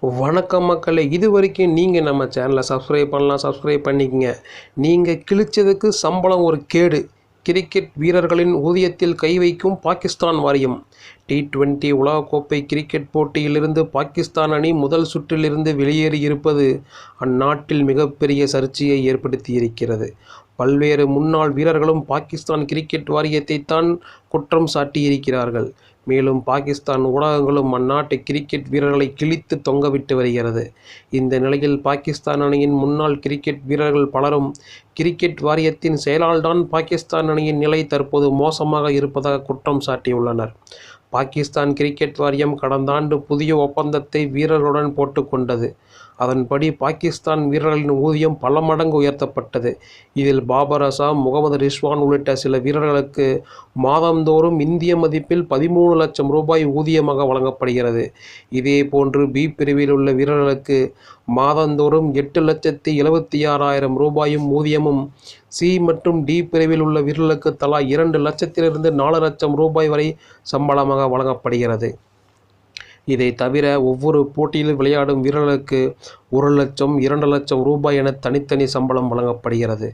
வணக்கம் மக்களே, இது வரைக்கும் நீங்கள் நம்ம சேனலை சப்ஸ்கிரைப் பண்ணலாம், சப்ஸ்கிரைப் பண்ணிக்கங்க. நீங்கள் கிழிச்சதுக்கு சம்பளம் ஒரு கேடு. கிரிக்கெட் வீரர்களின் ஊதியத்தில் கை வைக்கும் பாகிஸ்தான் வாரியம். T20 உலகக்கோப்பை கிரிக்கெட் போட்டியிலிருந்து பாகிஸ்தான் அணி முதல் சுற்றிலிருந்து வெளியேறியிருப்பது அந்நாட்டில் மிகப்பெரிய சர்ச்சையை ஏற்படுத்தியிருக்கிறது. பல்வேறு முன்னாள் வீரர்களும் பாகிஸ்தான் கிரிக்கெட் வாரியத்தை தான் குற்றம் சாட்டியிருக்கிறார்கள். மேலும் பாகிஸ்தான் ஊடகங்களும் அந்நாட்டு கிரிக்கெட் வீரர்களை கிழித்து தொங்கவிட்டு வருகிறது. இந்த நிலையில் பாகிஸ்தான் அணியின் முன்னாள் கிரிக்கெட் வீரர்கள் பலரும் கிரிக்கெட் வாரியத்தின் செயலால்தான் பாகிஸ்தான் அணியின் நிலை தற்போது மோசமாக இருப்பதாக குற்றம் சாட்டியுள்ளனர். பாகிஸ்தான் கிரிக்கெட் வாரியம் கடந்த ஆண்டு புதிய ஒப்பந்தத்தை வீரர்களுடன் போட்டுக்கொண்டது. அதன்படி பாகிஸ்தான் வீரர்களின் ஊதியம் பல மடங்கு உயர்த்தப்பட்டது. இதில் பாபர் அசாம், முகமது ரிஸ்வான் உள்ளிட்ட சில வீரர்களுக்கு மாதந்தோறும் இந்திய மதிப்பில் 13 லட்சம் ரூபாய் ஊதியமாக வழங்கப்படுகிறது. இதேபோன்று பி பிரிவில் உள்ள வீரர்களுக்கு மாதந்தோறும் 8,76,000 ரூபாயும் ஊதியமும், சி மற்றும் டி பிரிவில் உள்ள வீரர்களுக்கு தலா 2 லட்சத்திலிருந்து 4 லட்சம் ரூபாய் வரை சம்பளமாக வழங்கப்படுகிறது. இதை தவிர ஒவ்வொரு போட்டியில் விளையாடும் வீரர்களுக்கு 1 லட்சம், 2 லட்சம் ரூபாய் என தனித்தனி சம்பளம் வழங்கப்படுகிறது.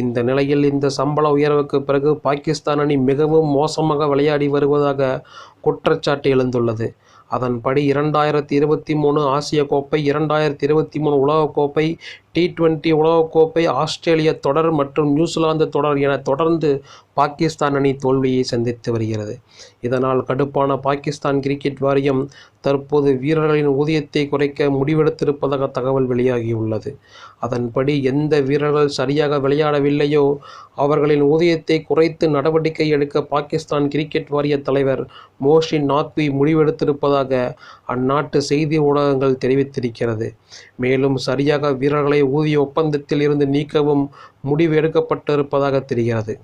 இந்த நிலையில் இந்த சம்பள உயர்வுக்கு பிறகு பாகிஸ்தான் அணி மிகவும் மோசமாக விளையாடி வருவதாக குற்றச்சாட்டு எழுந்துள்ளது. அதன்படி 2023 ஆசிய கோப்பை, 2023 உலகக்கோப்பை, T20 உலகக்கோப்பை, ஆஸ்திரேலிய தொடர் மற்றும் நியூசிலாந்து தொடர் என தொடர்ந்து பாகிஸ்தான் அணி தோல்வியை சந்தித்து வருகிறது. இதனால் கடுப்பான பாகிஸ்தான் கிரிக்கெட் வாரியம் தற்போது வீரர்களின் ஊதியத்தை குறைக்க முடிவெடுத்திருப்பதாக தகவல் வெளியாகியுள்ளது. அதன்படி எந்த வீரர்கள் சரியாக விளையாடவில்லையோ அவர்களின் ஊதியத்தை குறைத்து நடவடிக்கை எடுக்க பாகிஸ்தான் கிரிக்கெட் வாரிய தலைவர் மோஷின் நக்வி முடிவெடுத்திருப்பதாக அந்நாட்டு செய்தி ஊடகங்கள் தெரிவித்திருக்கிறது. மேலும் சரியாக வீரர்களை ஊதிய ஒப்பந்தத்தில் இருந்து நீக்கவும் முடிவு எடுக்கப்பட்டிருப்பதாக தெரிகிறது.